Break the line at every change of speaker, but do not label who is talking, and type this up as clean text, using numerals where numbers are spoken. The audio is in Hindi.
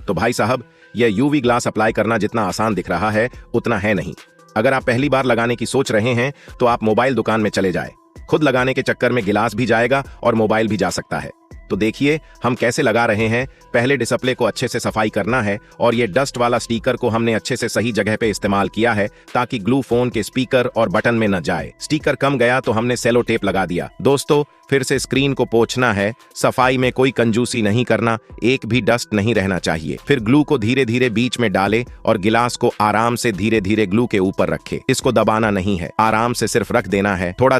तो भाई साहब, यह यूवी ग्लास अप्लाई करना जितना आसान दिख रहा है उतना है नहीं। अगर आप पहली बार लगाने की सोच रहे हैं तो आप मोबाइल दुकान में चले जाए। खुद लगाने के चक्कर में गिलास भी जाएगा और मोबाइल भी जा सकता है। तो देखिए हम कैसे लगा रहे हैं। पहले डिस्प्ले को अच्छे से सफाई करना है और ये डस्ट वाला स्टिकर को हमने अच्छे से सही जगह पे इस्तेमाल किया है ताकि ग्लू फोन के स्पीकर और बटन में न जाए। स्टिकर कम गया तो हमने सेलो टेप लगा दिया। दोस्तों, फिर से स्क्रीन को पोंछना है। सफाई में कोई कंजूसी नहीं करना, एक भी डस्ट नहीं रहना चाहिए। फिर ग्लू को धीरे धीरे बीच में डाले और गिलास को आराम से धीरे धीरे ग्लू के ऊपर रखे। इसको दबाना नहीं है, आराम से सिर्फ रख देना है। थोड़ा